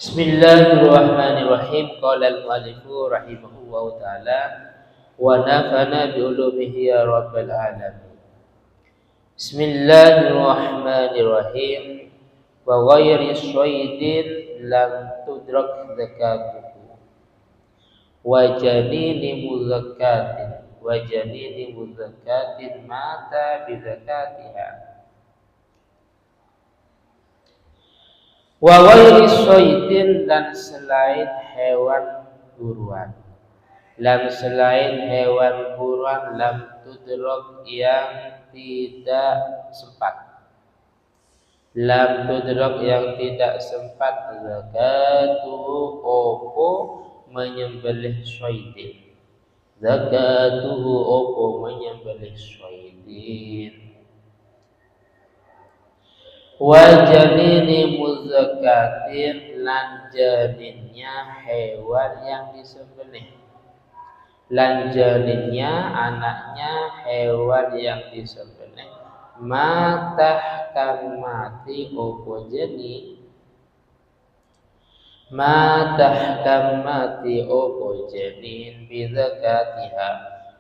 Bismillahirrahmanirrahim. Qala al-mu'allifu rahimahullahu ta'ala wa nafana bi ulumihi ya rabbal alamin. Bismillahirrahmanirrahim. Wa ghairi syaidin lam tudrak zakatuhu wa janini muzakatin mata bi zakatiha wa ghairi syaidin dan selain hewan buruan lam tudrak yang tidak sempat zakatuhu opo menyembelih syaidin wa janini muzakatin lan janinnya hewan yang disembelih, anaknya hewan yang disembelih matahkan mati opo janin bizakatiha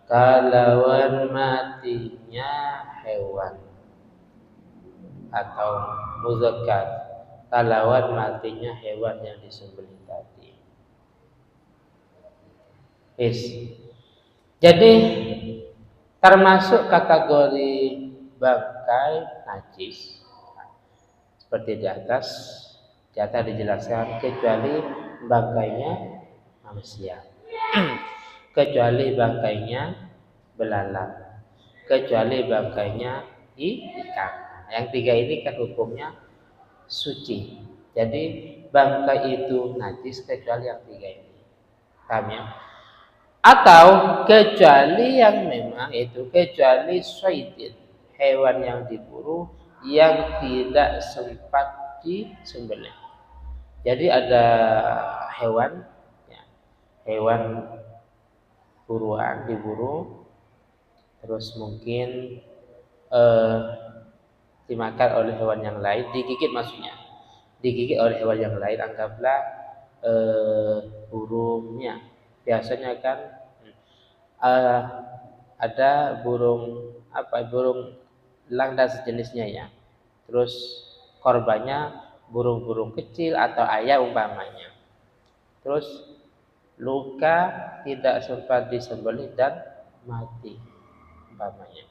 kalawan matinya hewan atau muzakat kalawan matinya hewan yang disembelih tadi. Jadi termasuk kategori bangkai najis seperti di atas dijelaskan, kecuali bangkainya manusia, kecuali bangkainya belalang, kecuali bangkainya ikan. Yang tiga ini kan hukumnya suci. Jadi bangkai itu najis kecuali yang tiga ini. Paham ya? Atau kecuali yang memang itu kecuali syaidin, hewan yang diburu yang tidak sempat disembelih. Jadi ada hewan buruan diburu, terus mungkin dimakan oleh hewan yang lain, digigit oleh hewan yang lain, anggaplah burungnya. Biasanya kan ada burung elang dan sejenisnya ya. Terus korbannya burung-burung kecil atau ayam umpamanya. Terus luka tidak sempat disembelih dan mati umpamanya.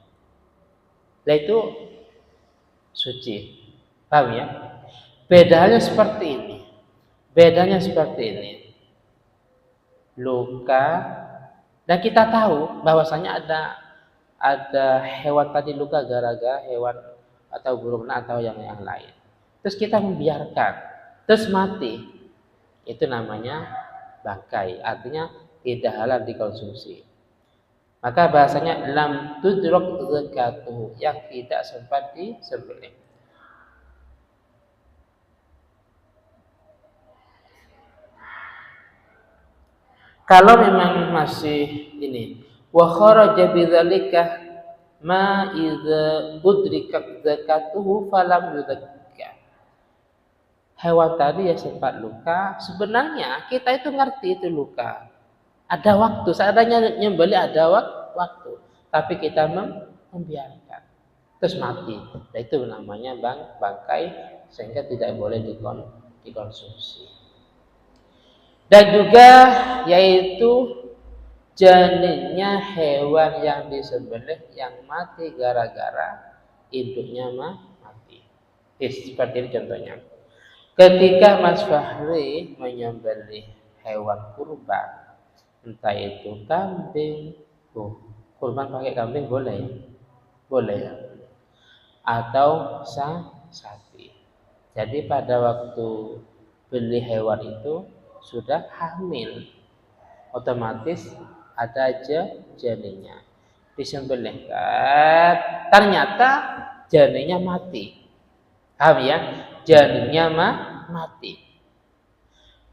Nah itu suci. Paham ya? Bedanya seperti ini. Luka, dan kita tahu bahwasanya ada hewan tadi luka gara-gara hewan atau burung atau yang lain. Terus kita membiarkan, terus mati. Itu namanya bangkai, artinya tidak halal dikonsumsi. Maka bahasanya lam tudrak zakatuhu, yang tidak sempat disembelih. Kalau memang masih ini, wa kharaja bidzalika ma idza udrikat zakatuhu falam yuzakka. Hewan tadi ya sempat luka, sebenarnya kita itu ngerti itu luka. Ada waktu, seadanya nyembelih ada waktu, tapi kita membiarkan terus mati. Nah, itu namanya bangkai, sehingga tidak boleh dikonsumsi. Dan juga yaitu janinnya hewan yang disembelih yang mati gara-gara induknya mati. Seperti ini contohnya. Ketika Mas Fahri menyembelih hewan kurban, entah itu kambing, kurban pakai kambing boleh ya, atau sapi. Jadi pada waktu beli hewan itu sudah hamil, otomatis ada janinnya, disembelihkan, ternyata janinnya mati. Paham ya? Janinnya mati.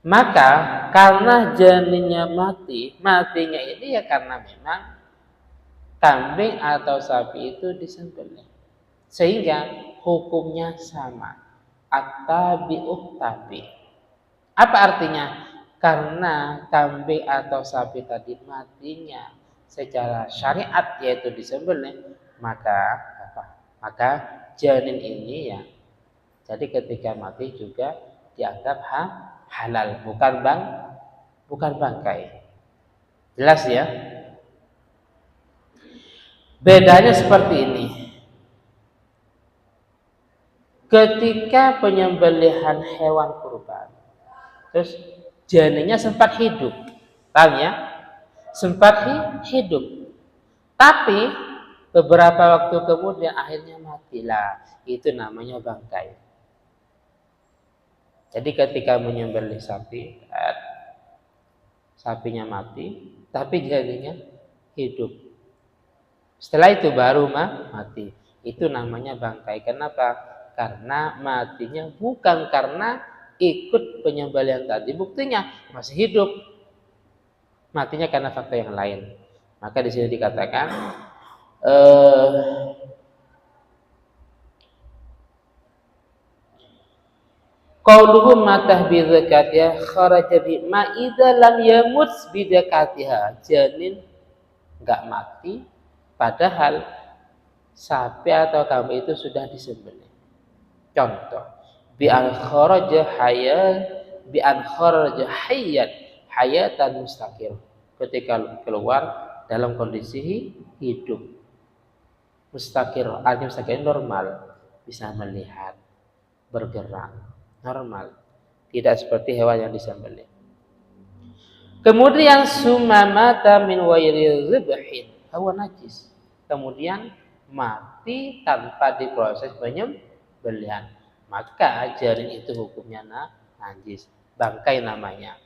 Maka karena janinnya matinya ini ya karena memang kambing atau sapi itu disembelih, sehingga hukumnya sama, at-tabi'ut tabi'. Apa artinya? Karena kambing atau sapi tadi matinya secara syariat yaitu disembelih, maka apa? Maka janin ini ya. Jadi ketika mati juga dianggap halal, bukan bangkai. Jelas ya? Bedanya seperti ini. Ketika penyembelihan hewan kurban, terus janinnya sempat hidup, paham ya? Sempat hidup, tapi beberapa waktu kemudian akhirnya matilah. Itu namanya bangkai. Jadi ketika menyembelih sapi, sapinya mati, tapi janinnya hidup. Setelah itu baru mati. Itu namanya bangkai. Kenapa? Karena matinya bukan karena ikut penyembelihan tadi. Buktinya masih hidup. Matinya karena faktor yang lain. Maka di sini dikatakan qauluhum matah bi zakatiha kharaja bi ma idza lam yamut bi zakatiha. Janin enggak mati padahal sapi atau kambing itu sudah disembelih. Contoh, bi an kharaja hayatan mustaqir. Ketika keluar dalam kondisi hidup. Mustaqir, artinya mustaqir normal, bisa melihat, bergerak, normal. Tidak seperti hewan yang disembelih. Kemudian sumamata min wairi zibhin, hawa najis. Kemudian mati tanpa diproses penyembelihan. Maka janin itu hukumnya najis, bangkai namanya.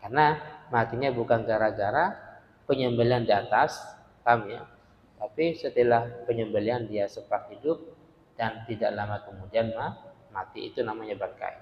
Karena matinya bukan gara-gara penyembelihan di atas, paham ya? Tapi setelah penyembelihan dia sempat hidup dan tidak lama kemudian mati, itu namanya bangkai.